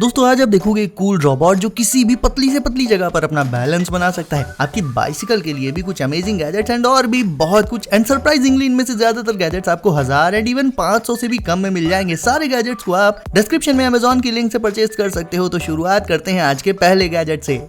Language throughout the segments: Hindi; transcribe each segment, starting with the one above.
दोस्तों आज आप देखोगे एक कूल रोबोट जो किसी भी पतली से पतली जगह पर अपना बैलेंस बना सकता है। आपकी बाइसिकल के लिए भी कुछ अमेजिंग गैजेट्स एंड और भी बहुत कुछ एंड सरप्राइजिंगली इनमें से ज्यादातर गैजेट्स आपको 1000 एंड इवन 500 से भी कम में मिल जाएंगे। सारे गैजेट्स को आप डिस्क्रिप्शन में अमेजोन की लिंक से परचेज कर सकते हो। तो शुरुआत करते हैं आज के पहले गैजेट से।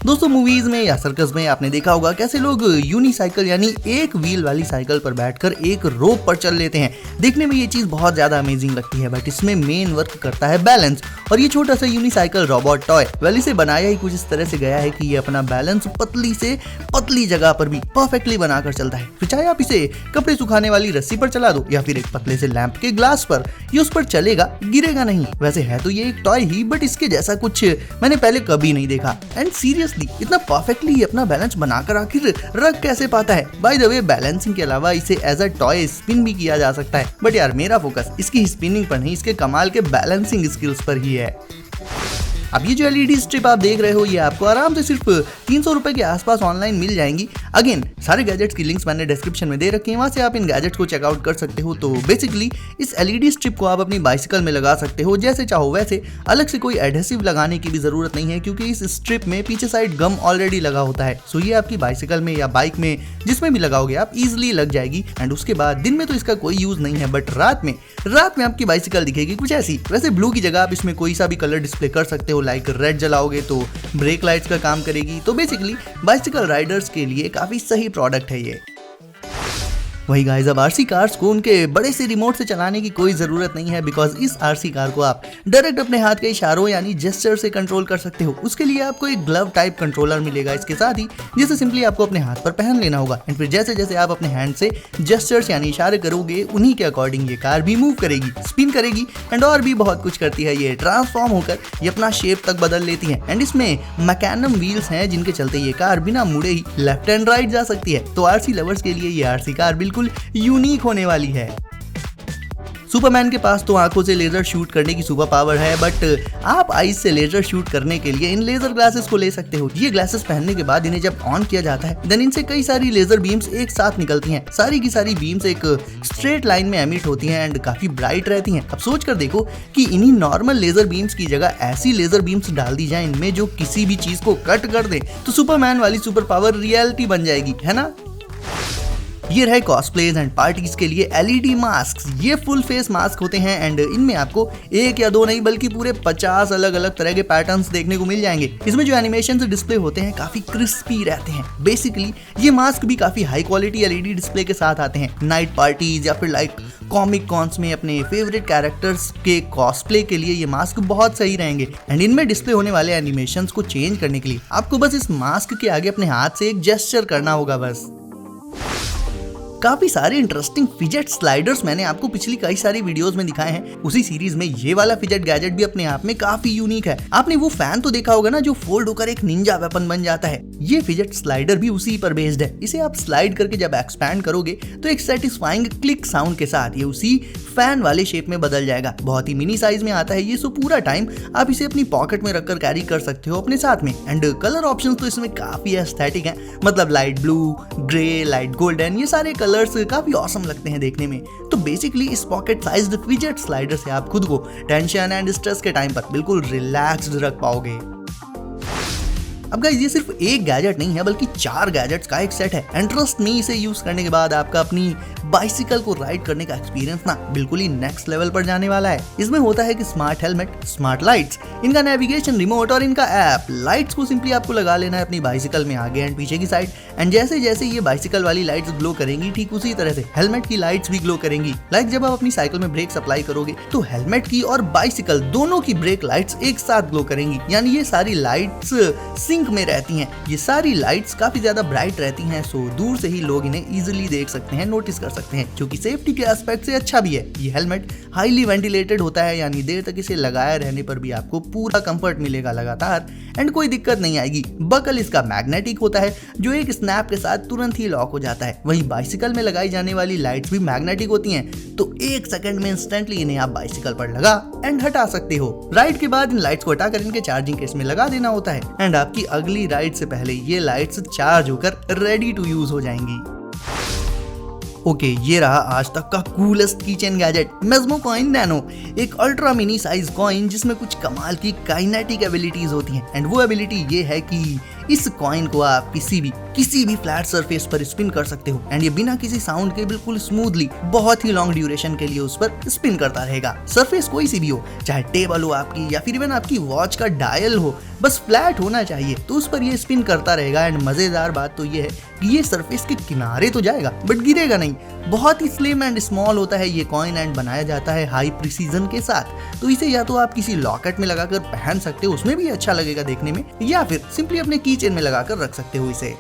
दोस्तों मूवीज में या सर्कस में आपने देखा होगा कैसे लोग यूनिसाइकिल यानी एक व्हील वाली साइकिल पर बैठकर एक रोप पर चल लेते हैं। देखने में ये चीज बहुत ज्यादा अमेजिंग लगती है, बट इसमें मेन वर्क करता है बैलेंस। और ये छोटा सा यूनिसाइकिल रोबोट टॉय वेल इसे बनाया ही कुछ इस तरह से गया है कि ये अपना बैलेंस पतली से पतली जगह पर भी परफेक्टली बनाकर चलता है। फिर चाहे आप इसे कपड़े सुखाने वाली रस्सी पर चला दो या फिर एक पतले से लैंप के ग्लास पर, ये उस पर चलेगा, गिरेगा नहीं। वैसे है तो ये एक टॉय ही, बट इसके जैसा कुछ मैंने पहले कभी नहीं देखा। एंड सीरियसली इतना परफेक्टली अपना बैलेंस बनाकर आखिर रख कैसे पाता है। बाय द वे बैलेंसिंग के अलावा इसे एज अ टॉय स्पिन भी किया जा सकता है, बट यार मेरा फोकस इसकी स्पिनिंग पर नहीं, इसके कमाल के बैलेंसिंग स्किल्स पर ही है। अब ये जो एलईडी स्ट्रिप आप देख रहे हो ये आपको आराम से सिर्फ 300 रुपए के आसपास ऑनलाइन मिल जाएंगी। अगेन सारे गैजेट्स की लिंक्स मैंने डिस्क्रिप्शन में दे रखी हैं, वहां से आप इन गैजेट्स को चेकआउट कर सकते हो। तो बेसिकली इस एलईडी स्ट्रिप को आप अपनी बाइसिकल में लगा सकते हो जैसे चाहो वैसे। अलग से कोई एडहेसिव लगाने की भी जरूरत नहीं है क्योंकि इस स्ट्रिप में पीछे साइड गम ऑलरेडी लगा होता है। सो ये आपकी बाइसिकल में या बाइक में जिसमें भी लगाओगे आप इजिली लग जाएगी। एंड उसके बाद दिन में तो इसका कोई यूज नहीं है, बट रात में आपकी बाइसिकल दिखेगी कुछ ऐसी। वैसे ब्लू की जगह आप इसमें कोई सा भी कलर डिस्प्ले कर सकते हो, लाइक रेड जलाओगे तो ब्रेक लाइट्स का काम करेगी। तो बेसिकली बाइसिकल राइडर्स के लिए काफी सही प्रोडक्ट है ये। वही गाइस अब आरसी कार्स को उनके बड़े से रिमोट से चलाने की कोई जरूरत नहीं है, बिकॉज इस आरसी कार को आप डायरेक्ट अपने हाथ के इशारों यानी जेस्चर से कंट्रोल कर सकते हो। उसके लिए आपको एक ग्लव टाइप कंट्रोलर मिलेगा इसके साथ ही, जिसे सिंपली आपको अपने हाथ पर पहन लेना होगा। एंड फिर जैसे जैसे आप अपने हैंड से जेस्चर्स यानी इशारे करोगे उन्हीं के अकॉर्डिंग ये कार भी मूव करेगी, स्पिन करेगी एंड और भी बहुत कुछ करती है। ये ट्रांसफॉर्म होकर ये अपना शेप तक बदल लेती है। एंड इसमें मैकेनिज्म व्हील्स हैं जिनके चलते ये कार बिना मुड़े ही लेफ्ट एंड राइट जा सकती है। तो आरसी लवर्स के लिए ये आरसी कार बिल्कुल यूनिक होने वाली है। सुपरमैन के पास तो आंखों से लेजर शूट करने की सुपर पावर है, बट आप आईज से लेजर शूट करने के लिए इन लेजर ग्लासेस को ले सकते हो। ये ग्लासेस पहनने के बाद इन्हें जब ऑन किया जाता है देन इनसे कई सारी लेजर बीम्स एक साथ निकलती हैं। सारी की सारी बीम्स एक स्ट्रेट लाइन में एमिट होती हैं एंड काफी ब्राइट रहती हैं। अब सोच कर देखो कि इन्हीं नॉर्मल लेजर बीम्स की जगह ऐसी लेजर बीम्स डाल दी जाए इनमें जो किसी भी चीज को कट कर दे, तो सुपरमैन वाली सुपर पावर रियलिटी बन जाएगी, है ना। ये रहे कॉस्प्लेज एंड पार्टीज के लिए एलईडी मास्क। ये फुल फेस मास्क होते हैं एंड इनमें आपको एक या दो नहीं बल्कि पूरे 50 अलग अलग तरह के पैटर्न्स देखने को मिल जाएंगे। इसमें जो एनिमेशन डिस्प्ले होते हैं काफी क्रिस्पी रहते हैं। बेसिकली ये मास्क भी काफी हाई क्वालिटी एलईडी डिस्प्ले के साथ आते हैं। नाइट पार्टीज या फिर लाइक कॉमिक कॉन्स में अपने फेवरेट कैरेक्टर्स के कॉस्प्ले के लिए ये मास्क बहुत सही रहेंगे। एंड इनमें डिस्प्ले होने वाले एनिमेशंस को चेंज करने के लिए आपको बस इस मास्क के आगे अपने हाथ से एक जेस्चर करना होगा बस। काफी सारे इंटरेस्टिंग फिजेट स्लाइडर्स मैंने आपको पिछली कई सारी वीडियोस में दिखाए हैं। उसी सीरीज में ये वाला फिजेट गैजेट भी अपने आप में काफी यूनिक है। आपने वो फैन तो देखा होगा ना जो फोल्ड होकर एक निंजा वेपन बन जाता है, ये फिजेट स्लाइडर भी उसी पर बेस्ड है। इसे आप स्लाइड करके जब एक्सपैंड करोगे तो एक सेटिस्फाइंग क्लिक साउंड के साथ ये उसी फैन वाले शेप में बदल जाएगा। बहुत ही मिनी साइज में आता है ये, सो पूरा टाइम आप इसे अपनी पॉकेट में रखकर कैरी कर सकते हो अपने साथ में। एंड कलर ऑप्शंस तो इसमें काफी एस्थेटिक हैं, मतलब light blue, grey, light golden, ये सारे कलर्स काफी ऑसम लगते हैं देखने में। तो बेसिकली इस पॉकेट साइज्ड फिजेट स्लाइडर से आप खुद को टेंशन एंड स्ट्रेस के टाइम पर बिल्कुल रिलैक्स्ड रख पाओगे। अब गाइस ये सिर्फ एक गैजेट नहीं है बल्कि 4 गैजेट्स का एक सेट है। एंड ट्रस्ट मी इसे यूज करने के बाद आपका अपनी बाइसिकल को राइड करने का एक्सपीरियंस ना बिल्कुल ही नेक्स्ट लेवल पर जाने वाला है। इसमें होता है कि स्मार्ट हेलमेट, स्मार्ट लाइट्स, इनका नेविगेशन रिमोट और इनका ऐप। लाइट्स को सिंपली आपको लगा लेना है अपनी बाइसिकल में आगे एंड पीछे की साइड। एंड जैसे जैसे ये बाइसिकल वाली लाइट्स ग्लो करेंगी ठीक उसी तरह से हेलमेट की लाइट्स भी ग्लो करेंगी। लाइक जब आप अपनी साइकिल में ब्रेक अप्लाई करोगे तो हेलमेट की और बाइसिकल दोनों की ब्रेक लाइट्स एक साथ ग्लो करेंगी, यानी ये सारी लाइट्स सिंक में रहती हैं। ये सारी लाइट्स काफी ज्यादा ब्राइट रहती हैं, सो दूर से ही लोग इन्हें इजीली देख सकते हैं, नोटिस कर सकते हैं, जो कि सेफ्टी के एस्पेक्ट से अच्छा भी है। ये हेलमेट हाईली वेंटिलेटेड होता है, यानी देर तक इसे लगाए रहने पर भी आपको पूरा कंफर्ट मिलेगा लगातार एंड कोई दिक्कत नहीं आएगी। बकल इसका मैग्नेटिक होता है जो एक स्नैप के साथ तुरंत ही लॉक हो जाता है। वहीं बाइसिकल में लगाई जाने वाली लाइट्स भी मैग्नेटिक होती हैं, तो 1 सेकंड में इंस्टेंटली इन्हें आप बाइसिकल पर लगा एंड हटा सकते हो। राइड के बाद इन लाइट्स को हटाकर इनके चार्जिंग केस में लगा देना होता है एंड आपकी अगली राइड से पहले ये लाइट्स चार्ज होकर रेडी टू यूज हो जाएंगी। ओके, ये रहा आज तक का coolest keychain gadget, Mesmo coin nano. एक अल्ट्रा मिनी साइज कॉइन जिसमें कुछ कमाल की काइनेटिक एबिलिटीज होती हैं। एंड वो एबिलिटी ये है कि इस कॉइन को आप किसी भी फ्लैट सरफेस पर स्पिन कर सकते हो एंड ये बिना किसी साउंड के बिल्कुल स्मूथली बहुत ही लॉन्ग ड्यूरेशन के लिए उस पर स्पिन करता रहेगा। सरफेस कोई सी भी हो, चाहे टेबल हो आपकी या फिर इवन आपकी वॉच का डायल हो, बस फ्लैट होना चाहिए तो उस पर ये स्पिन करता रहेगा। एंड मजेदार बात तो ये है कि ये सरफेस के किनारे तो जाएगा बट गिरेगा नहीं। बहुत ही स्लिम एंड स्मॉल होता है ये कॉइन एंड बनाया जाता है हाई प्रिसीजन के साथ। तो इसे या तो आप किसी लॉकेट में लगाकर पहन सकते हो, उसमें भी अच्छा लगेगा देखने में, या फिर सिंपली अपने कीचेन में लगाकर रख सकते हो इसे।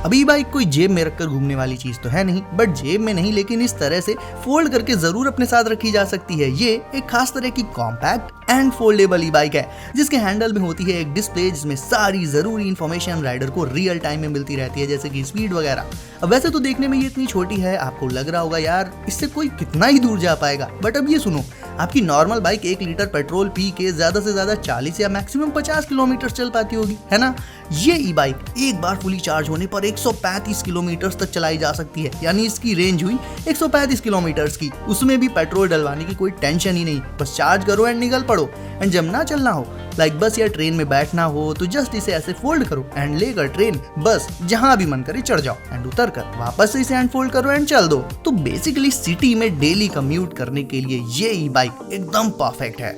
अभी बाइक कोई जेब में रखकर घूमने वाली चीज तो है नहीं, बट जेब में नहीं लेकिन इस तरह से फोल्ड करके जरूर अपने साथ रखी जा सकती है। ये एक खास तरह की compact and foldable E bike है जिसके हैंडल में होती है एक डिस्प्ले जिसमें सारी जरूरी इंफॉर्मेशन राइडर को रियल टाइम में मिलती रहती है, जैसे कि स्पीड वगैरह। अब वैसे तो देखने में ये इतनी छोटी है, आपको लग रहा होगा यार इससे कोई कितना ही दूर जा पाएगा, बट अब ये सुनो, आपकी normal bike 1 litre petrol P के ज्यादा से ज्यादा 40 या मैक्सिमम 50 किलोमीटर चल पाती होगी, है ना। ये ई बाइक एक बार फुली चार्ज होने पर 135 किलोमीटर तक चलाई जा सकती है, यानी इसकी रेंज हुई 135 किलोमीटर की। उसमें भी पेट्रोल डलवाने की कोई टेंशन ही नहीं, बस चार्ज करो एंड निकल पड़ो। एंड जब ना चलना हो, लाइक बस या ट्रेन में बैठना हो, तो जस्ट इसे ऐसे फोल्ड करो एंड लेकर ट्रेन बस जहां भी मन करे चढ़ जाओ एंड उतर कर वापस से इसे फोल्ड करो एंड चल दो। तो बेसिकली सिटी में डेली कम्यूट करने के लिए ये ई बाइक एकदम परफेक्ट है।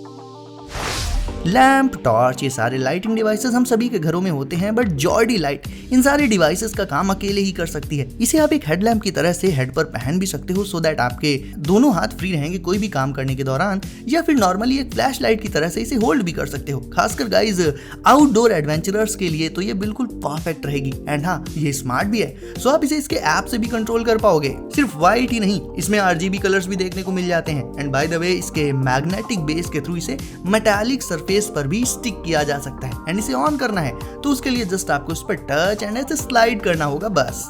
लैंप, टॉर्च, ये सारे लाइटिंग डिवाइसेस हम सभी के घरों में होते हैं, बट जॉर्डी लाइट इन सारे डिवाइसेस का काम अकेले ही कर सकती है। इसे आप एक हेडलैम्प की तरह से हेड पर पहन भी सकते हो सो दैट आपके दोनों हाथ फ्री रहेंगे कोई भी काम करने के दौरान, या फिर नॉर्मली एक फ्लैश लाइट की तरह से इसे होल्ड भी कर सकते हो। खासकर गाइज आउटडोर एडवेंचरर्स के लिए तो ये बिल्कुल परफेक्ट रहेगी। एंड हाँ, ये स्मार्ट भी है, सो आप इसे इसके ऐप से भी कंट्रोल कर पाओगे। सिर्फ व्हाइट ही नहीं, इसमें RGB कलर्स भी देखने को मिल जाते हैं। एंड बाय द वे, इसके मैग्नेटिक बेस के थ्रू इसे मेटालिक सरफेस पर भी स्टिक किया जा सकता है। एंड इसे ऑन करना है तो उसके लिए जस्ट आपको इस पर टच एंड ऐसे स्लाइड करना होगा बस।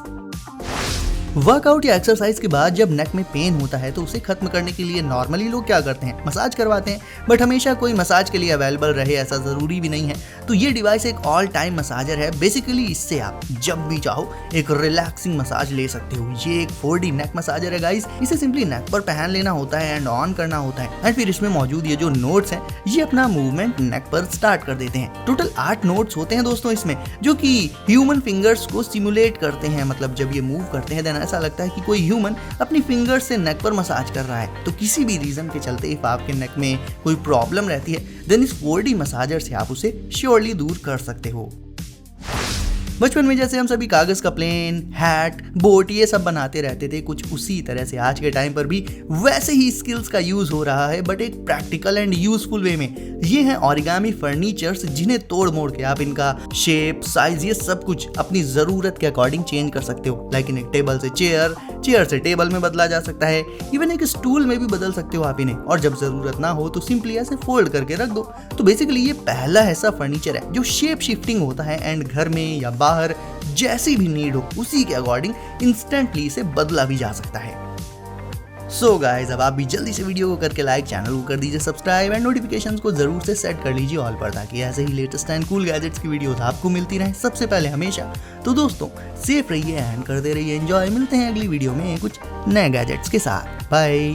वर्कआउट या एक्सरसाइज के बाद जब नेक में पेन होता है तो उसे खत्म करने के लिए नॉर्मली लोग क्या करते हैं, मसाज करवाते हैं, बट हमेशा कोई मसाज के लिए अवेलेबल रहे ऐसा जरूरी भी नहीं है। तो ये डिवाइस एक ऑल टाइम मसाजर है। बेसिकली इससे आप जब भी चाहो एक रिलैक्सिंग मसाज ले सकते हो। ये एक 4D नेक मसाजर है गाइस। इसे सिंपली नेक पर पहन लेना होता है एंड ऑन करना होता है, एंड फिर इसमें मौजूद ये जो नोट्स हैं ये अपना मूवमेंट नेक पर स्टार्ट कर देते हैं। टोटल 8 नोट्स होते हैं दोस्तों इसमें, जो कि ह्यूमन फिंगर्स को सिमुलेट करते हैं। मतलब जब ये मूव करते हैं देन ऐसा लगता है कि कोई ह्यूमन अपनी फिंगर से नेक पर मसाज कर रहा है। तो किसी भी रीजन के चलते इफ आपके नेक में कोई प्रॉब्लम रहती है देन इस 4D मसाजर से आप उसे श्योरली दूर कर सकते हो। बचपन में जैसे हम सभी कागज का प्लेन, हैट, बोट ये सब बनाते रहते थे, कुछ उसी तरह से आज के टाइम पर भी वैसे ही स्किल्स का यूज हो रहा है, बट एक प्रैक्टिकल एंड यूजफुल वे में। ये हैं ओरिगामी फर्नीचर्स जिन्हें तोड़ मोड़ के आप इनका शेप, साइज, ये सब कुछ अपनी जरूरत के अकॉर्डिंग चेंज कर सकते हो। लाइक इन एक टेबल से चेयर, चेयर से टेबल में बदला जा सकता है, इवन एक स्टूल में भी बदल सकते हो आप इन्हें। और जब जरूरत ना हो तो सिंपली ऐसे फोल्ड करके रख दो। तो बेसिकली ये पहला ऐसा फर्नीचर है जो शेप शिफ्टिंग होता है एंड घर में या बाहर जैसी भी नीड हो उसी के अकॉर्डिंग इंस्टेंटली इसे बदला भी जा सकता है। सो गाइज, अब आप भी जल्दी से वीडियो को करके लाइक, चैनल को कर दीजिए सब्सक्राइब एंड नोटिफिकेशंस को जरूर से सेट कर लीजिए ऑल पर, ताकि ऐसे ही लेटेस्ट एंड कूल गैजेट्स की वीडियोस आपको मिलती रहे सबसे पहले हमेशा। तो दोस्तों सेफ रहिए एंड करते रहिए एंजॉय। मिलते हैं अगली वीडियो में कुछ नए गैजेट्स के साथ। बाय।